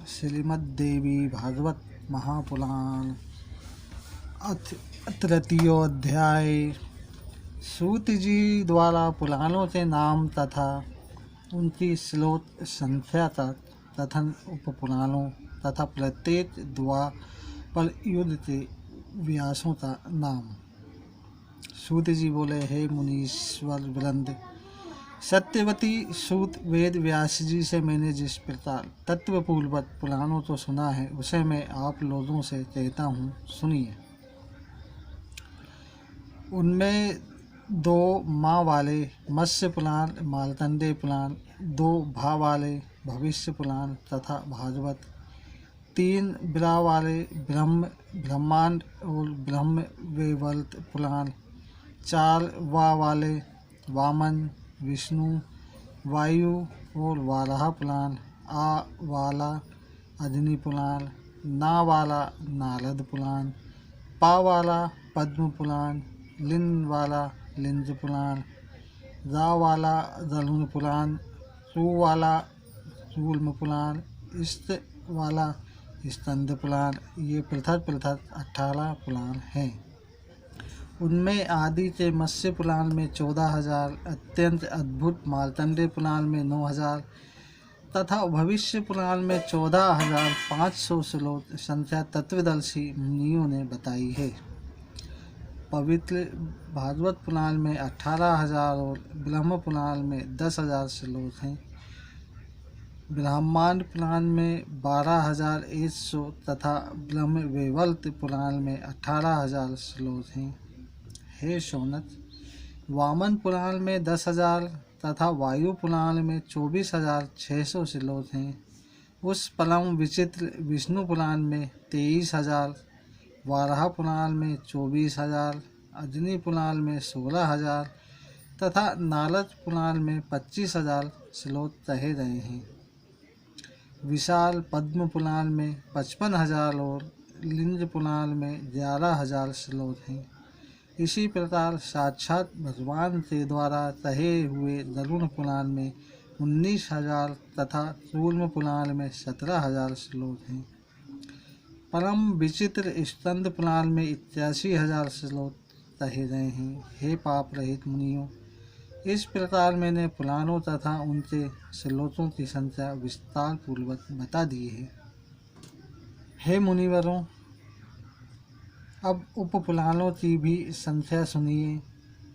श्रीमद्देवी भागवत महापुराण अथ तृतीयोध्याय। सूत जी द्वारा पुराणों के नाम तथा उनकी श्लोक संख्या तथा उपपुराणों तथा प्रत्येक द्वापर युद्ध के व्यासों का नाम। सूत जी बोले, हे मुनीश्वर वृंद, सत्यवती सूत वेद व्यास जी से मैंने जिस प्रकार तत्वपूर्वक पुराणों तो सुना है, उसे मैं आप लोगों से कहता हूँ, सुनिए। उनमें दो माँ वाले मत्स्य पुराण, मार्कंडेय पुराण, दो भा वाले भविष्य पुराण तथा भागवत, तीन ब्रा वाले ब्रह्मांड और ब्रह्म वैवर्त पुराण, चार वा वाले वामन, विष्णु, वायु और वाराह पुराण, आ वाला अग्नि पुराण, ना वाला नारद पुराण, पा वाला पद्म पुराण, लिन वाला लिंज पुराण, रा वाला गरुण पुराण, सु वाला सूर्म पुराण, इस्त वाला स्कंद पुराण। ये पृथक पृथक 18 पुराण हैं। उनमें आदि के मत्स्य पुराण में 14,000, अत्यंत अद्भुत मार्कंडेय पुराण में 9,000 तथा भविष्य पुराण में 14,500 श्लोक संख्या तत्वदर्शी मुनियों ने बताई है। पवित्र भागवत पुराण में 18,000 और ब्रह्म पुराण में 10,000 श्लोक हैं। ब्रह्मांड पुराण में 12,100 तथा ब्रह्म वैवर्त पुराण में 18,000 श्लोक हैं। हे शौनक, वामन पुराण में 10,000 तथा वायु पुराण में 24,600 श्लोक हैं। उस परम विचित्र विष्णु पुराण में 23,000, वाराह पुराण में 24,000, अग्नि पुराण में 16,000 तथा नारद पुराण में 25,000 श्लोक कहे गए हैं। विशाल पद्म पुराण में 55,000 और लिंग पुराण में 11,000 श्लोक हैं। इसी प्रकार साक्षात भगवान के द्वारा कहे हुए गरुण पुराण में 19,000 तथा सूर्म पुराण में 17,000 श्लोक हैं। परम विचित्र स्कंद पुराण में 81,000 श्लोक कहे गए हैं। हे पाप रहित मुनियों, इस प्रकार मैंने पुराणों तथा उनके श्लोकों की संख्या विस्तार पूर्वक बता दी है। हे मुनिवरों, अब उपपुराणों की भी संख्या सुनिए।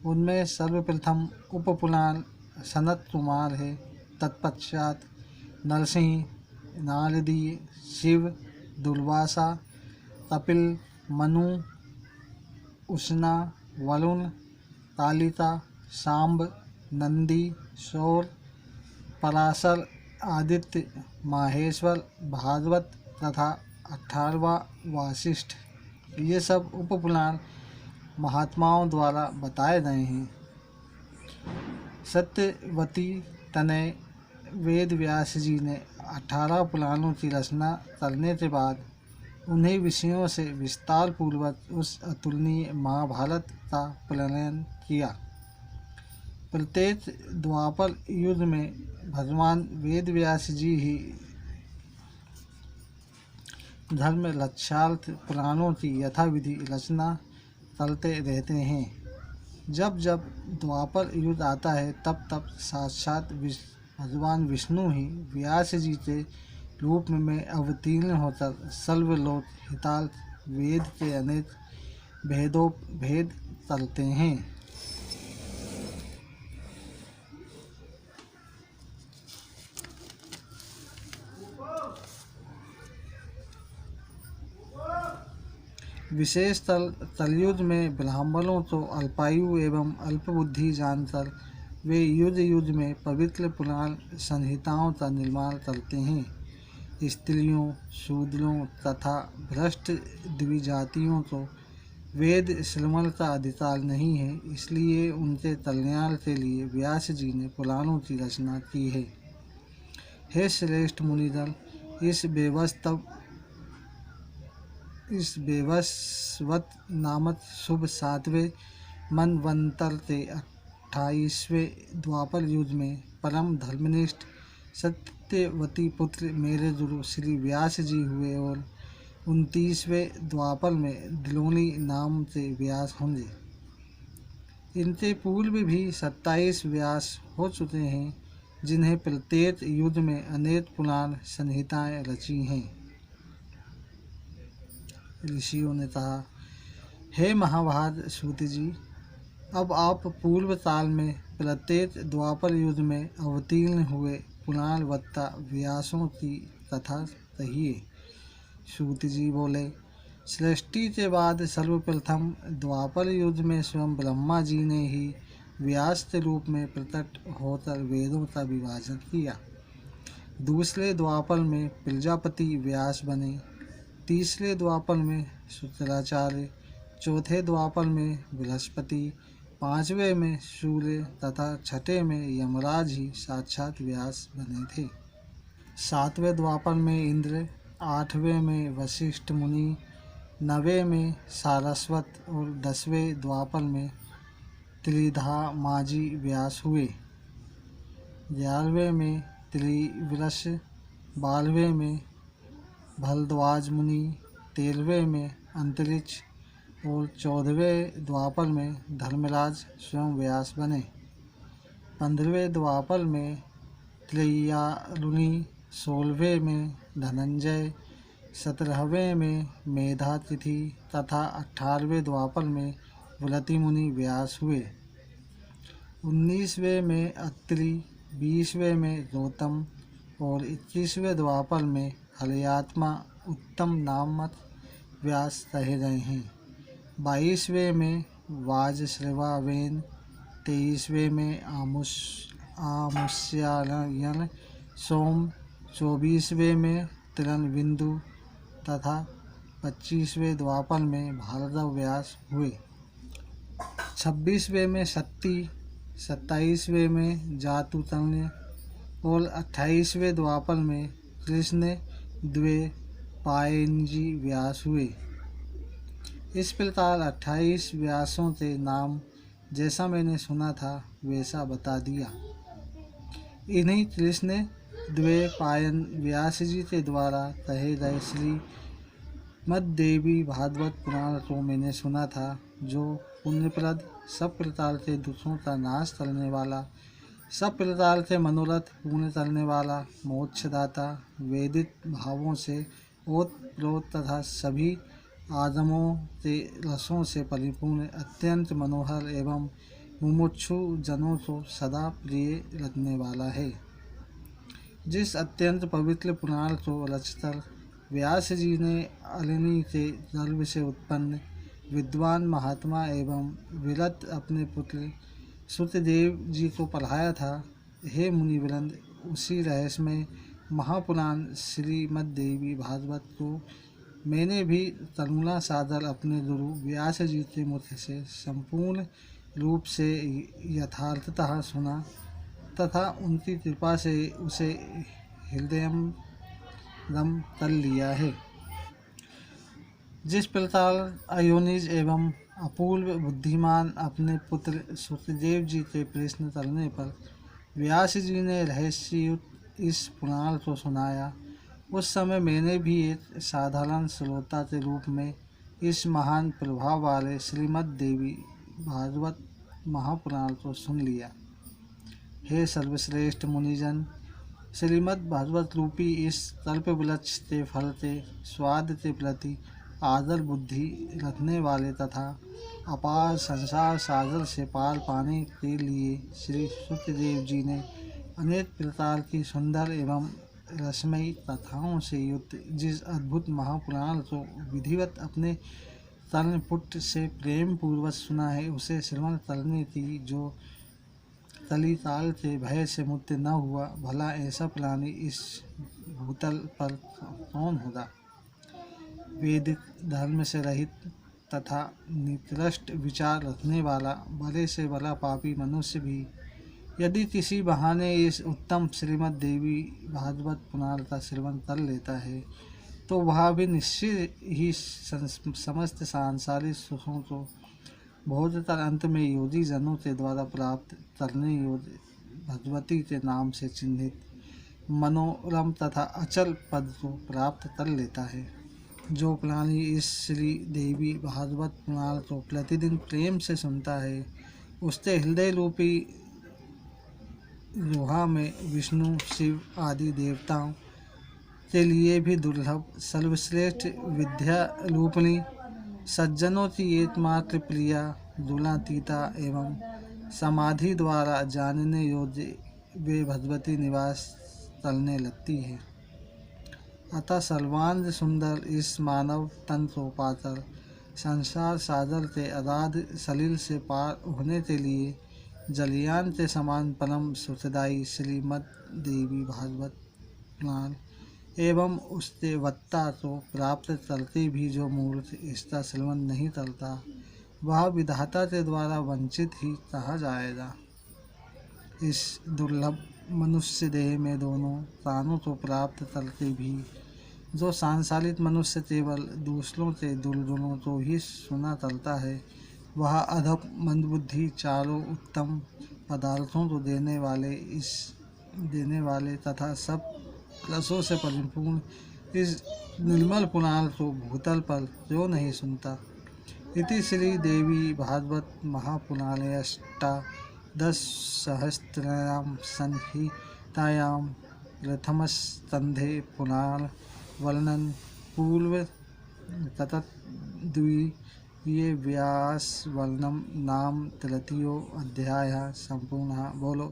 उनमें सर्वप्रथम उपपुराण सनत कुमार है। तत्पश्चात नरसिंह, नारदी, शिव, दुर्वासा, कपिल, मनु, उष्णा, वरुण, कालिका, सांब, नंदी, सौर, पराशर, आदित्य, माहेश्वर, भागवत तथा 18वां वासिष्ठ। ये सब उपपुराण महात्माओं द्वारा बताए गए हैं। सत्यवती तनय वेद व्यास जी ने 18 पुराणों की रचना करने के बाद उन्हीं विषयों से विस्तार पूर्वक उस अतुलनीय महाभारत का प्रणयन किया। प्रत्येक द्वापर युद्ध में भगवान वेद व्यास जी ही धर्म रक्षार्थ पुराणों की यथाविधि रचना करते रहते हैं। जब जब द्वापर युग आता है, तब तब साक्षात भगवान विष्णु ही व्यास जी के रूप में अवतीर्ण होकर सर्वलोक हितार्थ वेद के अनेक भेद करते हैं। विशेषतर कलयुग में ब्राह्मणों तो अल्पायु एवं अल्पबुद्धि जानकर वे युद्ध युद्ध में पवित्र पुराण संहिताओं का निर्माण करते हैं। स्त्रियों, शूद्रों तथा भ्रष्ट द्विजातियों को वेद श्रवण का अधिकार नहीं है, इसलिए उनके कल्याण के लिए व्यास जी ने पुराणों की रचना की है। हे श्रेष्ठ मुनिगण, इस बेवस्वत नामक शुभ 7वें मनवंतर के 28वें द्वापर युग में परम धर्मनिष्ठ सत्यवती पुत्र मेरे गुरु श्री व्यास जी हुए और 29वें द्वापर में दिलोनी नाम से व्यास होंगे। इनसे पूर्व भी 27 व्यास हो चुके हैं, जिन्हें प्रत्येक युद्ध में अनेक पुराण संहिताएं रची हैं। ऋषियों ने कहा, हे महाभारत सूत जी, अब आप पूर्व काल में प्रत्येक द्वापर युद्ध में अवतीर्ण हुए पुराण वक्ता व्यासों की कथा कहिए। सूत जी बोले, सृष्टि के बाद सर्वप्रथम द्वापर युद्ध में स्वयं ब्रह्मा जी ने ही व्यास के रूप में प्रकट होकर वेदों का विभाजन किया। दूसरे द्वापर में प्रजापति व्यास बने, तीसरे द्वापर में शुक्राचार्य, चौथे द्वापर में बृहस्पति, पांचवें में सूर्य तथा छठे में यमराज ही साक्षात व्यास बने थे। सातवें द्वापर में इंद्र, आठवें में वशिष्ठ मुनि, नवें में सारस्वत और 10वें द्वापर में त्रिधामाजी व्यास हुए। 11वें में त्रिविरस, 12वें में भरद्वाज मुनि, 13वें में अंतरिक्ष और 14वें द्वापर में धर्मराज स्वयं व्यास बने। 15वें द्वापर में त्रैयारुणि, 16वें में धनंजय, 17वें में मेधातिथि तथा 18वें द्वापर में वलति मुनि व्यास हुए। 19वें में अत्रि, 20वें में गौतम और 21वें द्वापर में हलयात्मा उत्तम नामक व्यास कहे गए हैं। 22वें में वाजश्रवावेन, 23वें में आमुष्यायन सोम, 24वें में तिरनबिंदु तथा 25वें द्वापर में भार्गव व्यास हुए। 26वें में शक्ति, 27वें में जातुतन्य और 28वें द्वापर में कृष्ण द्वैपायनजी व्यास हुए। इस प्रकार 28 व्यासों के नाम जैसा मैंने सुना था वैसा बता दिया। इन्हीं कृष्ण द्वैपायन व्यास जी के द्वारा कहे गए श्रीमद्देवी भागवत पुराण को मैंने सुना था, जो पुण्यप्रद, सब प्रकार के दुखों का नाश करने वाला, सब प्रकार के मनोरथ पूर्ण करने वाला, मोक्षदाता, वैदिक भावों से ओतप्रोत तथा सभी आगमों के रसों से परिपूर्ण, अत्यंत मनोहर एवं मुमुक्षु जनों को सदा प्रिय रखने वाला है। जिस अत्यंत पवित्र पुराण को रचकर व्यास जी ने अलिनी के गर्भ से उत्पन्न विद्वान महात्मा एवं विरत अपने पुत्र सुतदेव जी को पढ़ाया था, हे मुनिवृंद, उसी रहस्यमय महापुराण श्रीमद्देवी भागवत को मैंने भी करुणा सागर अपने गुरु व्यास जी के मुख से संपूर्ण रूप से यथार्थतः सुना तथा उनकी कृपा से उसे हृदयंगम कर लिया है। जिस प्रकार अयोनिज एवं अपूर्व बुद्धिमान अपने पुत्र सुखदेव जी के प्रश्न करने पर व्यास जी ने रहस्ययुक्त इस पुराण को सुनाया, उस समय मैंने भी एक साधारण श्रोता के रूप में इस महान प्रभाव वाले श्रीमद्देवी भागवत महापुराण को सुन लिया। हे सर्वश्रेष्ठ मुनिजन, श्रीमद् भागवत रूपी इस कल्पवृक्ष के फल के स्वाद के प्रति आदर बुद्धि रखने वाले तथा अपार संसार सागर से पार पाने के लिए श्री सुखदेव जी ने अनेक प्रकार की सुंदर एवं रसमयी कथाओं से युक्त जिस अद्भुत महापुराण को विधिवत अपने कर्णपुट से प्रेम पूर्वक सुना है, उसे श्रवण करने की जो कलिकाल के भय से मुक्त न हुआ, भला ऐसा प्राणी इस भूतल पर कौन होगा। वैदिक धर्म से रहित तथा निकृष्ट विचार रखने वाला बड़े से बड़ा पापी मनुष्य भी यदि किसी बहाने इस उत्तम श्रीमद्देवी भागवत पुराण का श्रवण कर लेता है, तो वह भी निश्चित ही समस्त सांसारिक सुखों को भोगकर अंत में योगी जनों के द्वारा प्राप्त करने योग्य भगवती के नाम से चिन्हित मनोरम तथा अचल पद को प्राप्त कर लेता है। जो प्राणी इस श्री देवी भागवत पुराण को प्रतिदिन प्रेम से सुनता है, उसके हृदय रूपी गुहा में विष्णु, शिव आदि देवताओं के लिए भी दुर्लभ सर्वश्रेष्ठ विद्या रूपिणी सज्जनों की एकमात्र प्रिया दुलातीता एवं समाधि द्वारा जानने योग्य वे भगवती निवास चलने लगती है। अतः सर्वांग सुंदर इस मानव तन को पाकर संसार सागर के अगाध सलिल से पार होने के लिए जलयान के समान परम सुखदायी श्रीमद् देवी भागवत पुराण एवं उसके वक्ता को प्राप्त करके भी जो मूर्ख इसका श्रवण नहीं करता, वह विधाता के द्वारा वंचित ही कहा जाएगा। इस दुर्लभ मनुष्य देह में दोनों प्राणों को प्राप्त करके भी जो सांसारिक मनुष्य केवल दूसरों के दुर्गुणों को ही सुना करता है, वह अधम मंदबुद्धि चारों उत्तम पदार्थों को देने वाले तथा सब रसों से परिपूर्ण इस निर्मल पुराण को भूतल पर क्यों नहीं सुनता। इति श्री देवी भागवत महापुराणे अष्टादश सहस्रायां संहितायां प्रथमस्कन्धे पुराण वर्णन पूर्व ततः द्वितीय व्यास वर्णम नाम तृतीयो अध्याय संपूर्ण। बोलो